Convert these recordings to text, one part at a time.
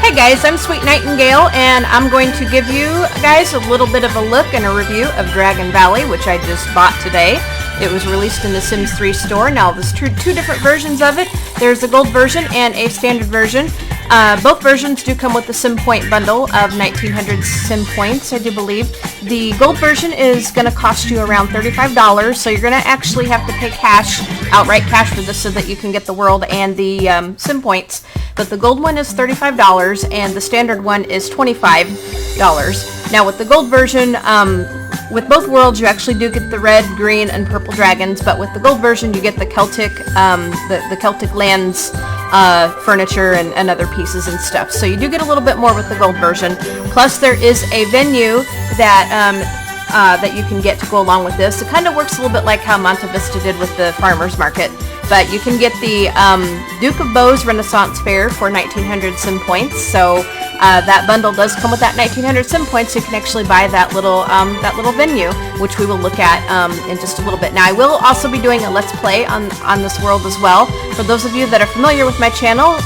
Hey guys, I'm Sweet Nightingale, and I'm going to give you guys a little bit of a look and a review of Dragon Valley, which I just bought today. It was released in the Sims 3 store. Now, there's two different versions of it. There's a gold version and a standard version. Both versions do come with the Sim Point bundle of 1900 Sim Points, I do believe. The gold version is going to cost you around $35, so you're going to actually have to pay cash, outright cash for this, so that you can get the world and the Sim Points. But the gold one is $35 and the standard one is $25. Now with the gold version, with both worlds you actually do get the red, green, and purple dragons, but with the gold version you get the Celtic, the Celtic lands furniture and other pieces and stuff. So you do get a little bit more with the gold version. Plus there is a venue that you can get to go along with this. It kind of works a little bit like how Monte Vista did with the farmers market. But you can get the Duke of Beau's Renaissance Fair for 1900 Sim Points. So that bundle does come with that 1900 Sim Points. So you can actually buy that little venue, which we will look at in just a little bit. Now I will also be doing a Let's Play on this world as well. For those of you that are familiar with my channel,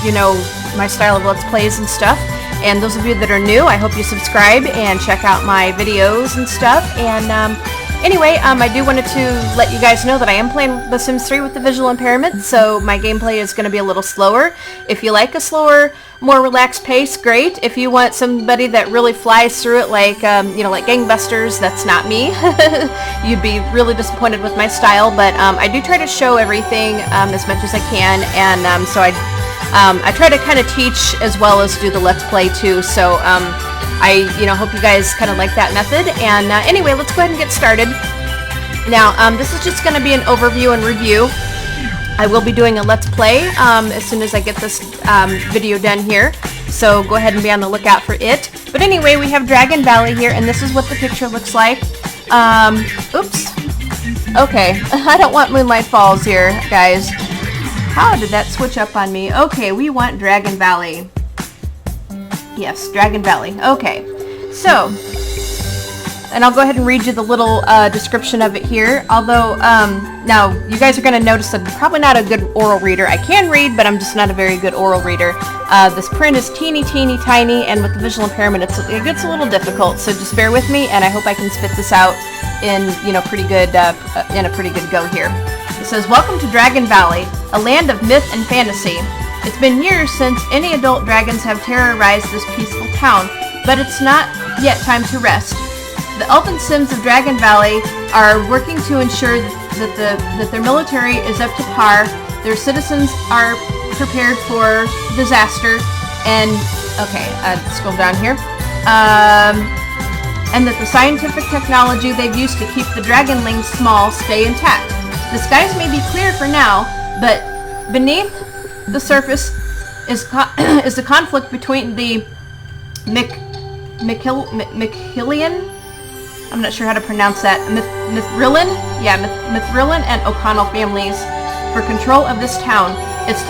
you know my style of Let's Plays and stuff. And those of you that are new, I hope you subscribe and check out my videos and stuff. And anyway, I do wanted to let you guys know that I am playing The Sims 3 with the visual impairment, so my gameplay is going to be a little slower. If you like a slower, more relaxed pace, great. If you want somebody that really flies through it like, like gangbusters, that's not me. You'd be really disappointed with my style, but I do try to show everything as much as I can, and so I try to kind of teach as well as do the Let's Play too, so I hope you guys kind of like that method. And anyway, let's go ahead and get started. Now, this is just going to be an overview and review. I will be doing a Let's Play as soon as I get this video done here, so go ahead and be on the lookout for it. But anyway, we have Dragon Valley here, and this is what the picture looks like. Oops. Okay, I don't want Moonlight Falls here, guys. How did that switch up on me? Okay, we want Dragon Valley. Yes, Dragon Valley. Okay, so, and I'll go ahead and read you the little description of it here. Although, now, you guys are going to notice that I'm probably not a good oral reader. I can read, but I'm just not a very good oral reader. This print is teeny tiny, and with the visual impairment, it gets a little difficult. So just bear with me, and I hope I can spit this out in pretty good go here. It says, "Welcome to Dragon Valley, a land of myth and fantasy. It's been years since any adult dragons have terrorized this peaceful town, but it's not yet time to rest. The elfin Sims of Dragon Valley are working to ensure that their military is up to par, their citizens are prepared for disaster, and, scroll down here, and that the scientific technology they've used to keep the dragonlings small stay intact. The skies may be clear for now, but beneath the surface is the conflict between the Mithrillian, I'm not sure how to pronounce that, Mithrillian and O'Connell families for control of this town. It's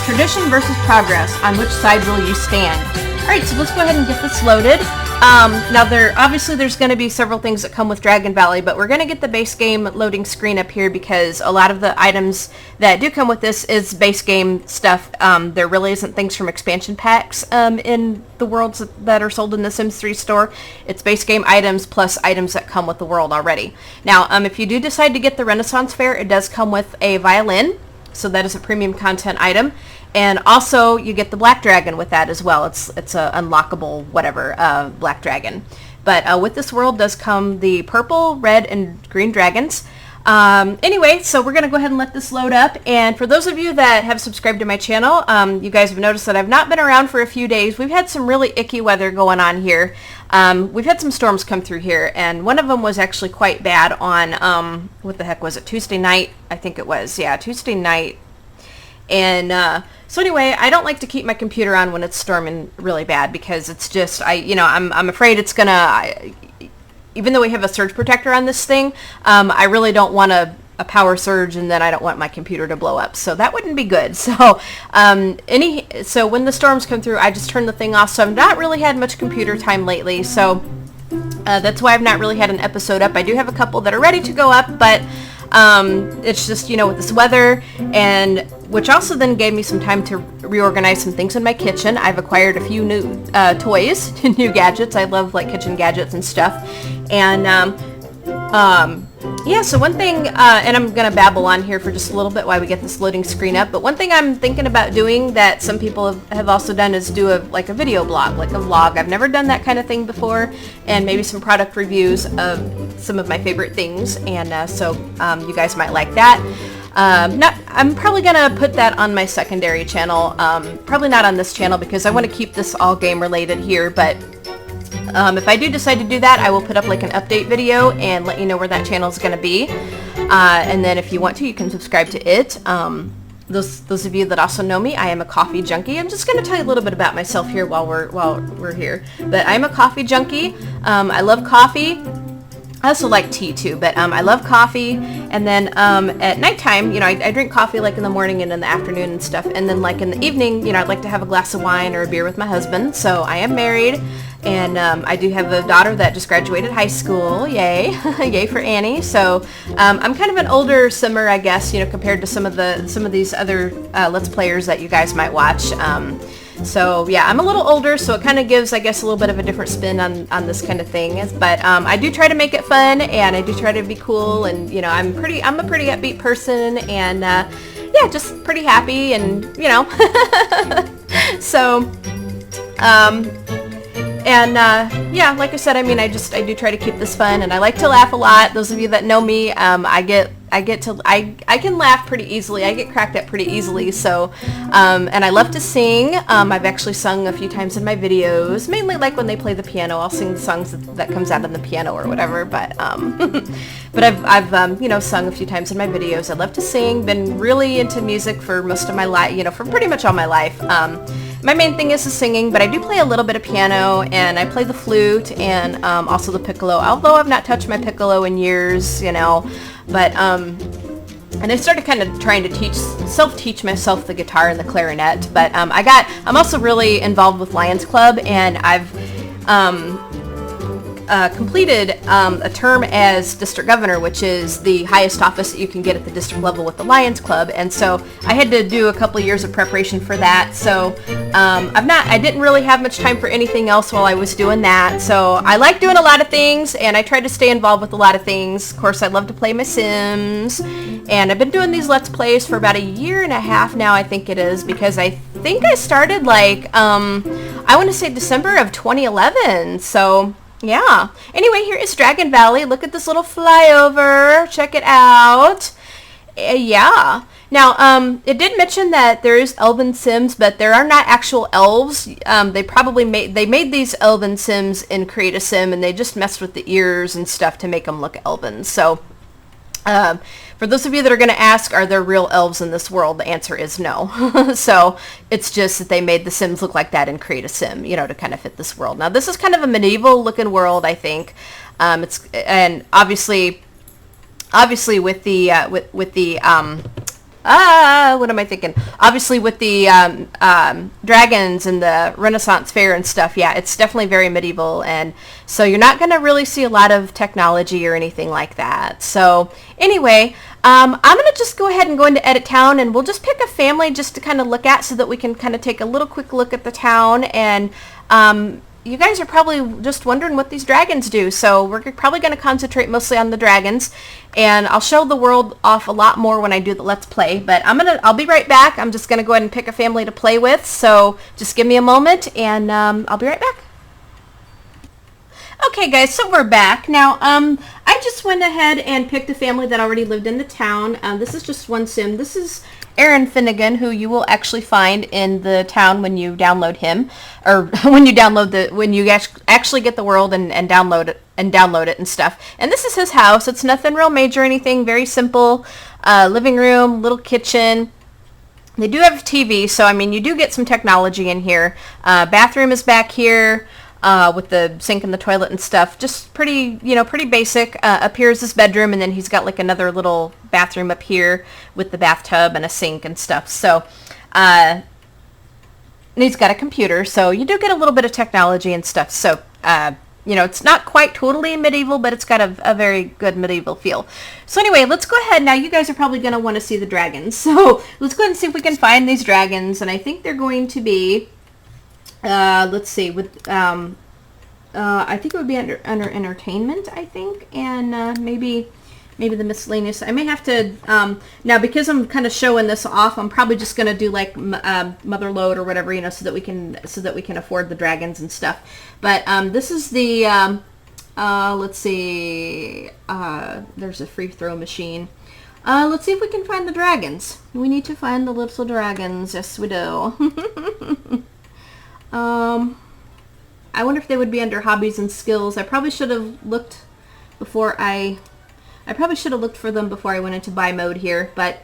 tradition versus progress. On which side will you stand?" Alright, so let's go ahead and get this loaded. Now there's going to be several things that come with Dragon Valley, but we're going to get the base game loading screen up here because a lot of the items that do come with this is base game stuff. There really isn't things from expansion packs in the worlds that are sold in the Sims 3 store. It's base game items plus items that come with the world already. Now, if you do decide to get the Renaissance Fair, it does come with a violin, so that is a premium content item. And also, you get the Black Dragon with that as well. It's a unlockable whatever Black Dragon. But with this world does come the purple, red, and green dragons. Anyway, so we're going to go ahead and let this load up. And for those of you that have subscribed to my channel, you guys have noticed that I've not been around for a few days. We've had some really icky weather going on here. We've had some storms come through here, and one of them was actually quite bad on, what the heck was it, Tuesday night? I think it was, yeah, Tuesday night. And so anyway, I don't like to keep my computer on when it's storming really bad because it's just, I'm afraid it's gonna, even though we have a surge protector on this thing, I really don't want a power surge, and then I don't want my computer to blow up. So that wouldn't be good. So so when the storms come through, I just turn the thing off. So I've not really had much computer time lately. So that's why I've not really had an episode up. I do have a couple that are ready to go up, but it's just, with this weather and which also then gave me some time to reorganize some things in my kitchen. I've acquired a few new toys, new gadgets. I love like kitchen gadgets and stuff. And yeah, so one thing, and I'm going to babble on here for just a little bit while we get this loading screen up, but one thing I'm thinking about doing that some people have also done is do a video blog, like a vlog. I've never done that kind of thing before, and maybe some product reviews of some of my favorite things, and so you guys might like that. I'm probably going to put that on my secondary channel, probably not on this channel because I want to keep this all game related here, but if I do decide to do that, I will put up like an update video and let you know where that channel is going to be. And then if you want to, you can subscribe to it. Those of you that also know me, I am a coffee junkie. I'm just going to tell you a little bit about myself here while we're here. But I'm a coffee junkie. I love coffee. I also like tea too, but I love coffee. And then at nighttime, you know, I drink coffee like in the morning and in the afternoon and stuff. And then like in the evening, you know, I'd like to have a glass of wine or a beer with my husband. So I am married, and I do have a daughter that just graduated high school. Yay, yay for Annie. So I'm kind of an older simmer, I guess, you know, compared to some of these other Let's Players that you guys might watch. So yeah, I'm a little older, so it kind of gives, I guess, a little bit of a different spin on this kind of thing. But I do try to make it fun, and I do try to be cool, and you know, I'm a pretty upbeat person, and yeah, just pretty happy, and you know, so yeah, like I said, I mean, I do try to keep this fun, and I like to laugh a lot. Those of you that know me, I can laugh pretty easily. I get cracked up pretty easily. So, and I love to sing. I've actually sung a few times in my videos, mainly like when they play the piano. I'll sing the songs that comes out on the piano or whatever. But, but I've you know, sung a few times in my videos. I love to sing. Been really into music for most of my life. You know, for pretty much all my life. My main thing is the singing, but I do play a little bit of piano, and I play the flute and also the piccolo, although I've not touched my piccolo in years, you know, but and I started kind of trying to self-teach myself the guitar and the clarinet, but I'm also really involved with Lions Club, and I've completed a term as district governor, which is the highest office that you can get at the district level with the Lions Club, and so I had to do a couple of years of preparation for that. So I didn't really have much time for anything else while I was doing that. So I like doing a lot of things, and I try to stay involved with a lot of things. Of course, I love to play my Sims, and I've been doing these Let's Plays for about a year and a half now, I think it is, because I think I started like I want to say December of 2011. So yeah. Anyway, here is Dragon Valley. Look at this little flyover. Check it out. Yeah. Now, it did mention that there is elven Sims, but there are not actual elves. They made these elven Sims in Create a Sim, and they just messed with the ears and stuff to make them look elven. So, for those of you that are going to ask, are there real elves in this world? The answer is no. So it's just that they made the Sims look like that and Create a Sim, you know, to kind of fit this world. Now this is kind of a medieval looking world, I think. And obviously with the what am I thinking? Obviously with the dragons and the Renaissance Fair and stuff, yeah, it's definitely very medieval, and so you're not going to really see a lot of technology or anything like that. So anyway, I'm going to just go ahead and go into Edit Town, and we'll just pick a family just to kind of look at so that we can kind of take a little quick look at the town. And you guys are probably just wondering what these dragons do, so we're probably going to concentrate mostly on the dragons, and I'll show the world off a lot more when I do the Let's Play, but I'll be right back. I'm just going to go ahead and pick a family to play with, so just give me a moment, and I'll be right back. Okay guys, so we're back. Now, I just went ahead and picked a family that already lived in the town. This is just one sim. This is Aaron Finnegan, who you will actually find in the town when you download him, or when you actually get the world and download it and stuff. And this is his house. It's nothing real major or anything. Very simple. Living room, little kitchen. They do have a TV, so I mean you do get some technology in here. Bathroom is back here. With the sink and the toilet and stuff, just pretty basic. Up here is his bedroom, and then he's got like another little bathroom up here with the bathtub and a sink and stuff. So, and he's got a computer, so you do get a little bit of technology and stuff. So, you know, it's not quite totally medieval, but it's got a very good medieval feel. So anyway, let's go ahead. Now you guys are probably going to want to see the dragons. So let's go ahead and see if we can find these dragons. And I think they're going to be, let's see, with, I think it would be under entertainment, I think. And maybe the miscellaneous. I may have to, now because I'm kind of showing this off, I'm probably just going to do like mother load or whatever, you know, so that we can afford the dragons and stuff. But this is the, let's see, there's a free throw machine. Let's see if we can find the dragons. We need to find the little dragons. Yes, we do. I wonder if they would be under hobbies and skills. I probably should have looked before I probably should have looked for them before I went into buy mode here, but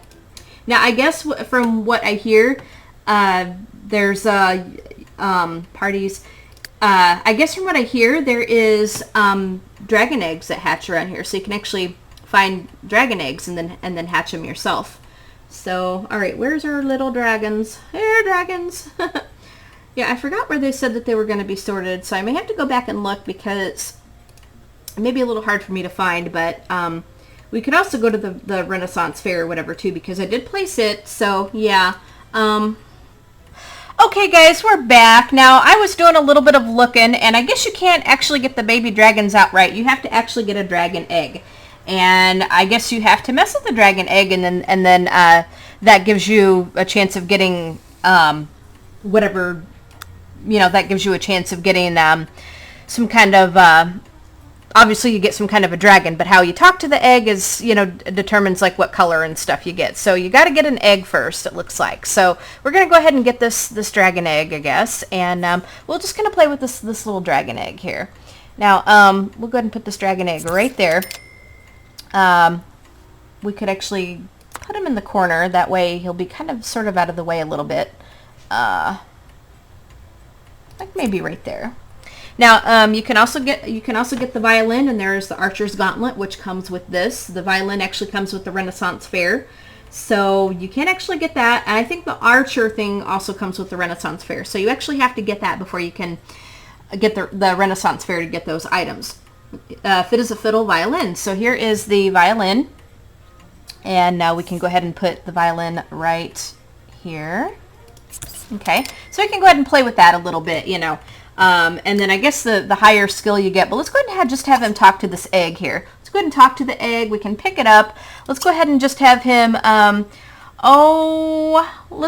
now I guess from what I hear, there's parties. I guess from what I hear, there is dragon eggs that hatch around here, so you can actually find dragon eggs and then hatch them yourself. So, all right, where's our little dragons? Here, dragons. Yeah, I forgot where they said that they were going to be sorted, so I may have to go back and look because it may be a little hard for me to find, but we could also go to the Renaissance Fair or whatever too, because I did place it. So yeah. Okay guys, we're back. Now I was doing a little bit of looking, and I guess you can't actually get the baby dragons outright. You have to actually get a dragon egg, and I guess you have to mess with the dragon egg, and then that gives you a chance of getting whatever, you know, that gives you a chance of getting some kind of obviously you get some kind of a dragon, but how you talk to the egg is, you know, determines like what color and stuff you get. So you got to get an egg first, it looks like. So we're going to go ahead and get this dragon egg, I guess. And we're just going to play with this little dragon egg here. Now, we'll go ahead and put this dragon egg right there. We could actually put him in the corner. That way he'll be kind of sort of out of the way a little bit. Like maybe right there. Now, you can also get the violin, and there's the Archer's Gauntlet, which comes with this. The violin actually comes with the Renaissance Fair, so you can actually get that. And I think the Archer thing also comes with the Renaissance Fair, so you actually have to get that before you can get the Renaissance Fair to get those items. Fit as a fiddle violin. So here is the violin, and now we can go ahead and put the violin right here. Okay, so I can go ahead and play with that a little bit, you know. And then I guess the higher skill you get, but let's go ahead and just have him talk to this egg here. Let's go ahead and talk to the egg. We can pick it up. Let's go ahead and just have him, let's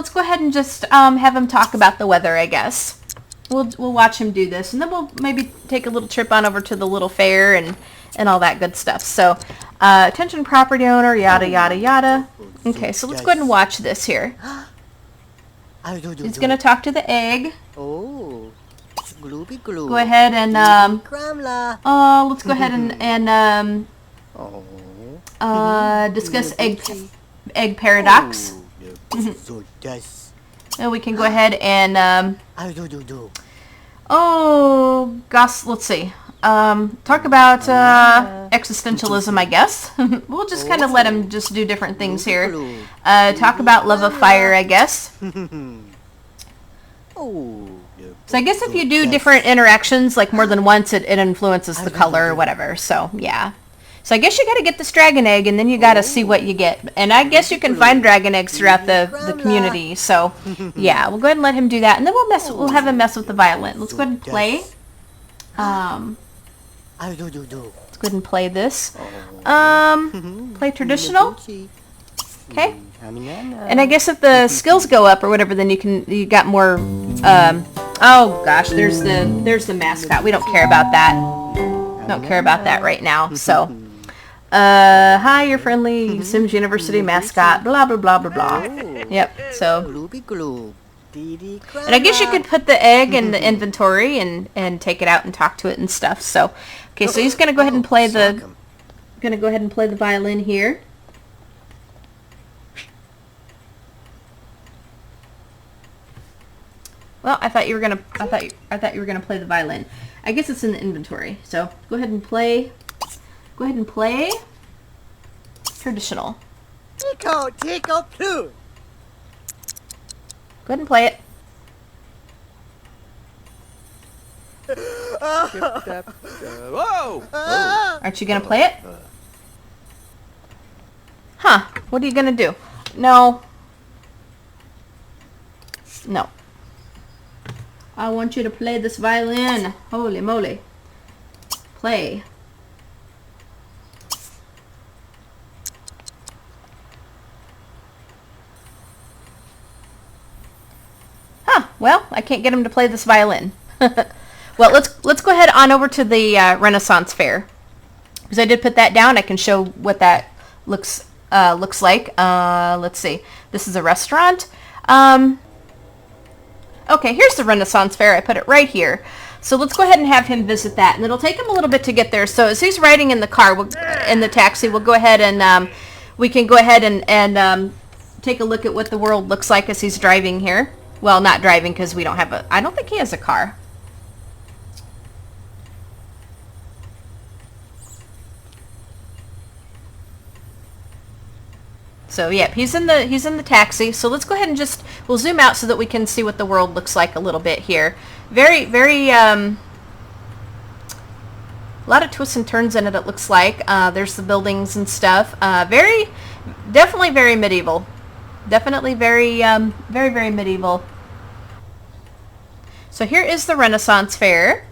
go ahead and just have him talk about the weather, I guess. We'll watch him do this, and then we'll maybe take a little trip on over to the little fair and all that good stuff. So, attention property owner, yada, yada, yada. Okay, so let's go ahead and watch this here. He's going to talk to the egg. Oh. Go ahead and let's go ahead and discuss egg paradox. And we can go ahead and oh gosh, let's see. Talk about existentialism, I guess. We'll just kind of let him just do different things here. Talk about love of fire, I guess. So I guess if you do different interactions, like more than once, it influences the color or whatever. So, yeah. So I guess you got to get this dragon egg, and then you got to see what you get. And I guess you can find dragon eggs throughout the community. So, yeah, we'll go ahead and let him do that. And then we'll have him mess with the violin. Let's go ahead and play. Let's go ahead and play this. Play traditional. Okay. And I guess if the skills go up or whatever, then you got more. Oh gosh, there's the mascot. We don't care about that. Don't care about that right now. So, hi, your friendly Sims University mascot. Blah blah blah blah blah. Yep. So, and I guess you could put the egg in the inventory and take it out and talk to it and stuff. So, okay, so he's gonna go ahead and play the violin here. Well, I thought you were gonna play the violin. I guess it's in the inventory. So go ahead and play. Go ahead and play traditional. Go ahead and play it. Whoa! Aren't you gonna play it? Huh, what are you gonna do? No. No. I want you to play this violin. Holy moly. Play. Huh, well, I can't get him to play this violin. Well, let's go ahead on over to the Renaissance Fair. Because I did put that down. I can show what that looks like. Let's see. This is a restaurant. Okay, here's the Renaissance Fair. I put it right here. So let's go ahead and have him visit that. And it'll take him a little bit to get there. So as he's riding in the car, in the taxi, we'll go ahead and we can go ahead and take a look at what the world looks like as he's driving here. Well, not driving because we don't have a... I don't think he has a car. So yeah, he's in the taxi. So let's go ahead and we'll zoom out so that we can see what the world looks like a little bit here. Very a lot of twists and turns in it. It looks like there's the buildings and stuff. Definitely very medieval. Definitely very medieval. So here is the Renaissance Fair,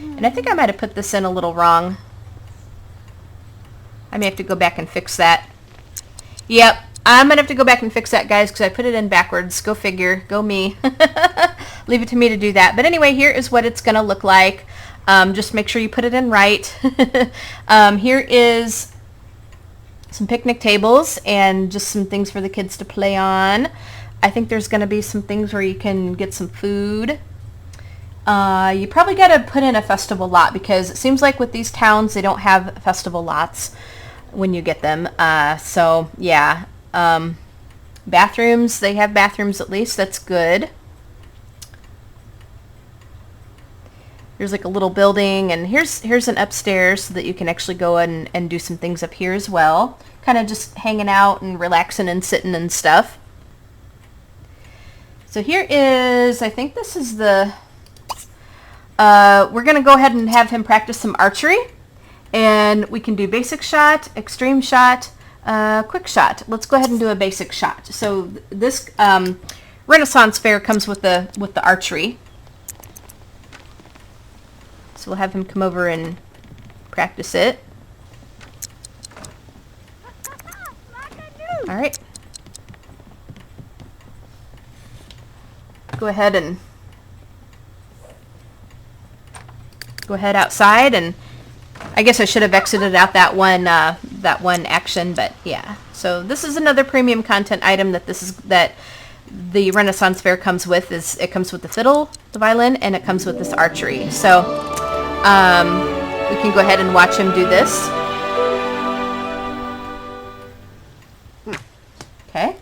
and I think I might have put this in a little wrong. I may have to go back and fix that. Yep, I'm going to have to go back and fix that, guys, because I put it in backwards. Go figure. Go me. Leave it to me to do that. But anyway, here is what it's going to look like. Just make sure you put it in right. Here is some picnic tables and just some things for the kids to play on. I think there's going to be some things where you can get some food. You probably got to put in a festival lot because it seems like with these towns, they don't have festival lots when you get them. So yeah, bathrooms, they have bathrooms at least. That's good. There's like a little building, and here's an upstairs so that you can actually go and do some things up here as well. Kind of just hanging out and relaxing and sitting and stuff. So here is, I think this is the... we're going to go ahead and have him practice some archery. And we can do basic shot, extreme shot, quick shot. Let's go ahead and do a basic shot. So this Renaissance Fair comes with the archery. So we'll have him come over and practice it. All right. Go ahead outside, and I guess I should have exited out that one action, but yeah. So this is another premium content item that the Renaissance Fair comes with. It comes with the fiddle, the violin, and it comes with this archery. So we can go ahead and watch him do this. Okay.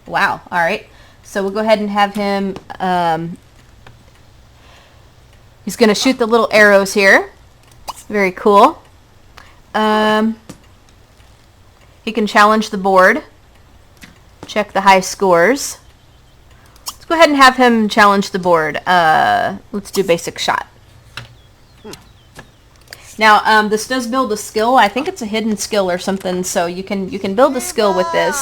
Wow. All right. So we'll go ahead and have him. He's going to shoot the little arrows here. Very cool. He can challenge the board. Check the high scores. Let's go ahead and have him challenge the board. Let's do basic shot. Now, this does build a skill. I think it's a hidden skill or something, so you can build a skill with this.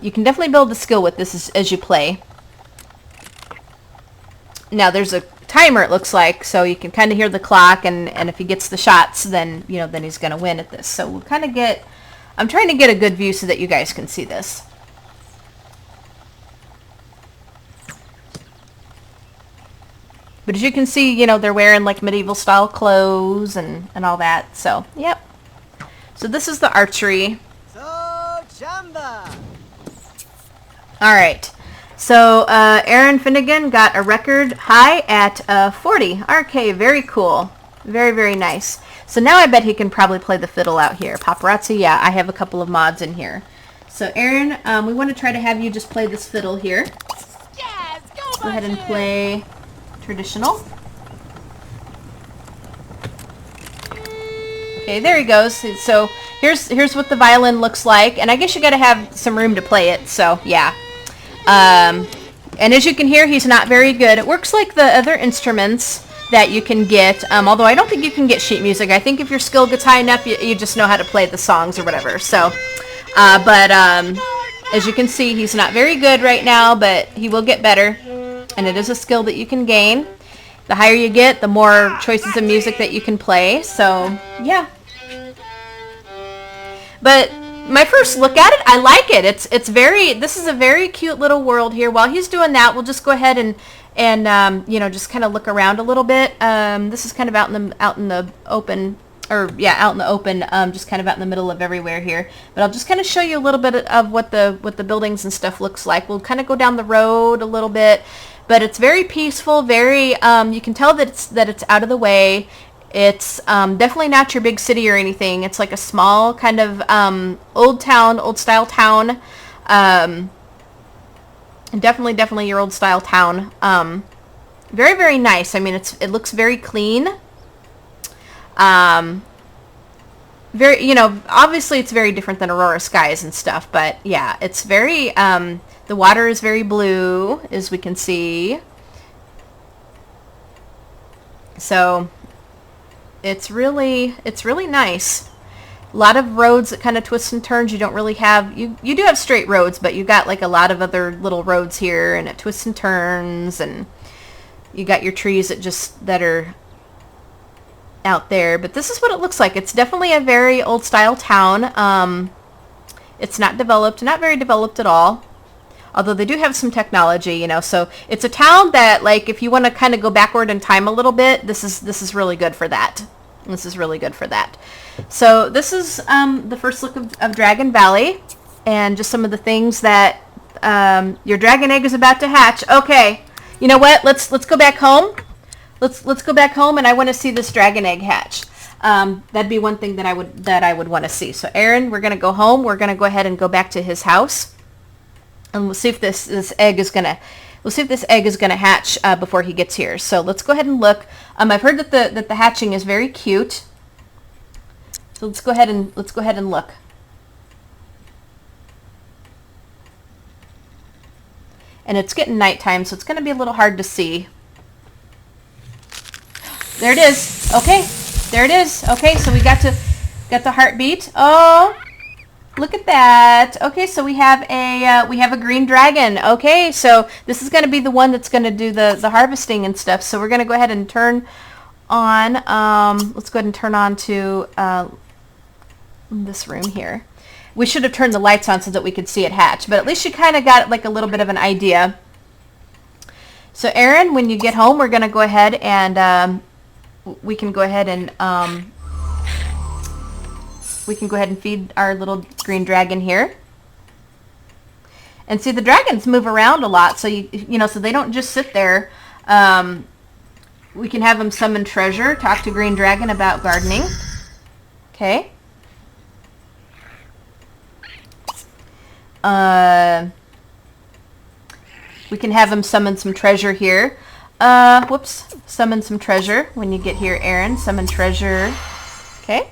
You can definitely build a skill with this as you play. Now, there's a timer, it looks like, so you can kind of hear the clock, and if he gets the shots, then then he's going to win at this. So we'll kind of I'm trying to get a good view so that you guys can see this. But as you can see, they're wearing like medieval style clothes and all that. So, yep. So this is the archery. So, Chamba. All right. So Aaron Finnegan got a record high at 40. Okay, very cool. Very, very nice. So now I bet he can probably play the fiddle out here. Paparazzi, yeah, I have a couple of mods in here. So Aaron, we want to try to have you just play this fiddle here. Yes, Go ahead and play traditional. Okay, there he goes. So here's what the violin looks like, and I guess you got to have some room to play it. So yeah. And as you can hear, he's not very good. It works like the other instruments that you can get, although I don't think you can get sheet music. I think if your skill gets high enough, you just know how to play the songs or whatever. So, as you can see, he's not very good right now, but he will get better. And it is a skill that you can gain. The higher you get, the more choices of music that you can play. So, yeah. But my first look at it, I like it. This is a very cute little world here. While he's doing that, we'll just go ahead and just kind of look around a little bit. This is kind of out in the open, just kind of out in the middle of everywhere here. But I'll just kind of show you a little bit of what the buildings and stuff looks like. We'll kind of go down the road a little bit, but it's very peaceful. Very, you can tell that it's out of the way. It's definitely not your big city or anything. It's like a small kind of old style town. Definitely your old style town. Very, very nice. I mean, it looks very clean. Very, obviously it's very different than Aurora skies and stuff, but yeah, it's very, the water is very blue, as we can see. So it's really nice. A lot of roads that kind of twists and turns. You don't really have, you do have straight roads, but you got like a lot of other little roads here, and it twists and turns, and you got your trees that are out there. But this is what it looks like. It's definitely a very old style town. It's not very developed at all. Although they do have some technology, so it's a town that, like, if you want to kind of go backward in time a little bit, this is really good for that. This is really good for that. So this is the first look of Dragon Valley, and just some of the things that your dragon egg is about to hatch. Okay, you know what? Let's go back home. Let's go back home, and I want to see this dragon egg hatch. That'd be one thing that I would want to see. So Aaron, we're gonna go home. We're gonna go ahead and go back to his house. And we'll see if this egg is gonna hatch before he gets here. So let's go ahead and look. I've heard that the hatching is very cute. So let's go ahead and look. And it's getting nighttime, so it's going to be a little hard to see. There it is. Okay, there it is. Okay, so we got the heartbeat. Oh. Look at that. Okay, so we have a green dragon. Okay, so this is going to be the one that's going to do the harvesting and stuff. So we're going to go ahead and turn on. Let's go ahead and turn on to this room here. We should have turned the lights on so that we could see it hatch, but at least you kind of got like a little bit of an idea. So Aaron, when you get home, we're going to go ahead and we can go ahead and feed our little green dragon here. And see, the dragons move around a lot, so so they don't just sit there. We can have them summon treasure, talk to green dragon about gardening. Okay. We can have him summon some treasure here. Summon some treasure when you get here, Aaron. Summon treasure. Okay.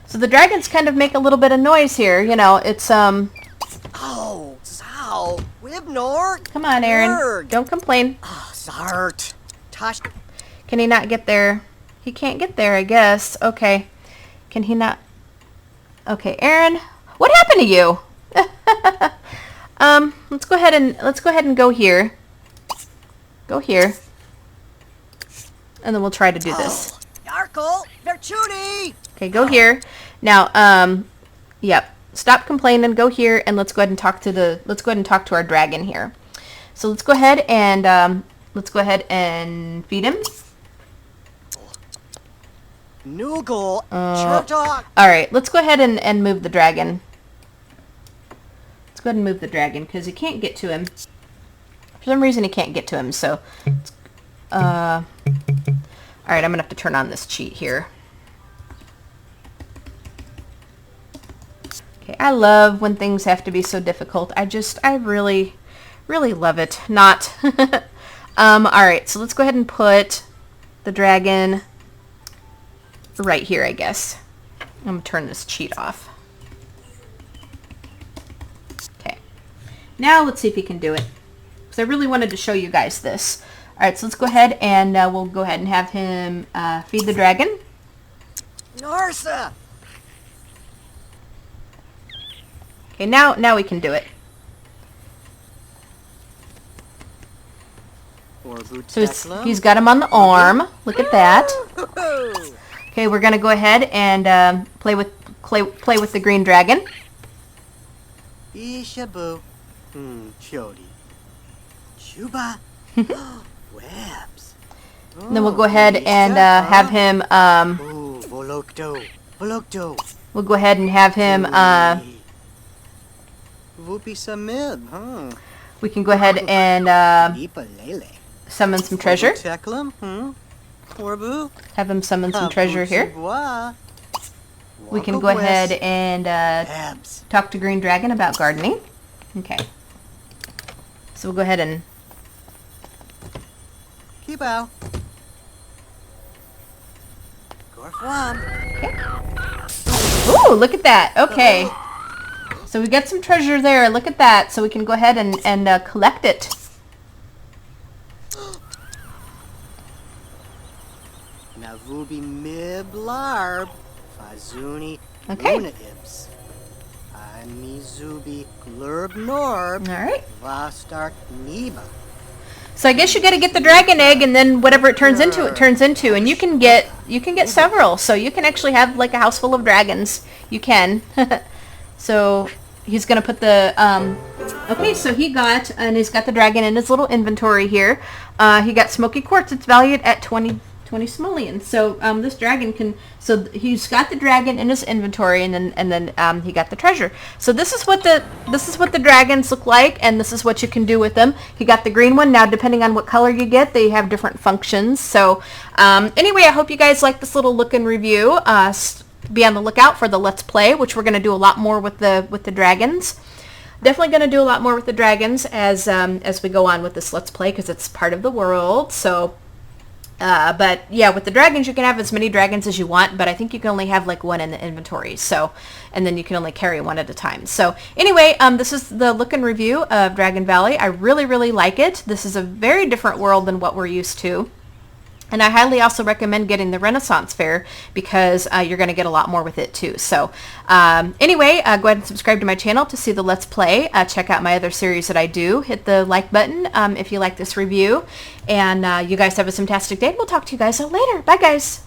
So the dragons kind of make a little bit of noise here. It's Oh, Sal, Wibnor. Come on, Aaron. Don't complain. Zart. Tosh. Can he not get there? He can't get there, I guess. Okay. Can he not? Okay, Aaron. What happened to you? Let's go ahead and go here. Go here. And then we'll try to do this. Yarkle, Verchuni. Okay, go here. Now, yep. Stop complaining. Go here, and let's go ahead and talk to our dragon here. So let's go ahead and feed him. Noogle. All right, let's go ahead and move the dragon. Let's go ahead and move the dragon because he can't get to him. For some reason, he can't get to him. So, all right, I'm gonna have to turn on this cheat here. Okay, I love when things have to be so difficult. I really, really love it. Not. All right, so let's go ahead and put the dragon right here, I guess. I'm gonna turn this cheat off. Okay. Now let's see if he can do it. Because I really wanted to show you guys this. All right, so let's go ahead and we'll go ahead and have him feed the dragon. Narsa! Okay, now we can do it. So he's got him on the arm. Look at that. Okay, we're gonna go ahead and play with the green dragon. Ishabu. Chody. Chuba. Webs. And then we'll go ahead and have him. Volokdo. Volokdo. We'll go ahead and have him. Vupi samib, huh? We can go ahead and summon some treasure. Teklam, Orbu. Have him summon some treasure here. We can go ahead and talk to Green Dragon about gardening. Okay. So we'll go ahead and... Keep out. Okay. Ooh, look at that. Okay. So we got some treasure there. Look at that. So we can go ahead and collect it. Navubi miblarb. Fazuni. Okay. Lunaibs. Amizubi glurb norb. All right. Vastark niba. So I guess you got to get the dragon egg, and then whatever it turns into, and you can get several. So you can actually have like a house full of dragons. You can. So he's gonna put the okay. So he's got the dragon in his little inventory here. He got smoky quartz. It's valued at 20 simoleons. So this dragon can. So he's got the dragon in his inventory, and then he got the treasure. So this is what the dragons look like, and this is what you can do with them. He got the green one. Now, depending on what color you get, they have different functions. So anyway, I hope you guys like this little look and review. Be on the lookout for the Let's Play, which we're going to do a lot more with the dragons. Definitely going to do a lot more with the dragons as we go on with this Let's Play, because it's part of the world. So. But yeah, with the dragons, you can have as many dragons as you want, but I think you can only have like one in the inventory. So, and then you can only carry one at a time. So anyway, this is the look and review of Dragon Valley. I really, really like it. This is a very different world than what we're used to. And I highly also recommend getting the Renaissance Fair, because you're going to get a lot more with it too. So anyway, go ahead and subscribe to my channel to see the Let's Play. Check out my other series that I do. Hit the like button if you like this review. And you guys have a fantastic day. We'll talk to you guys later. Bye, guys.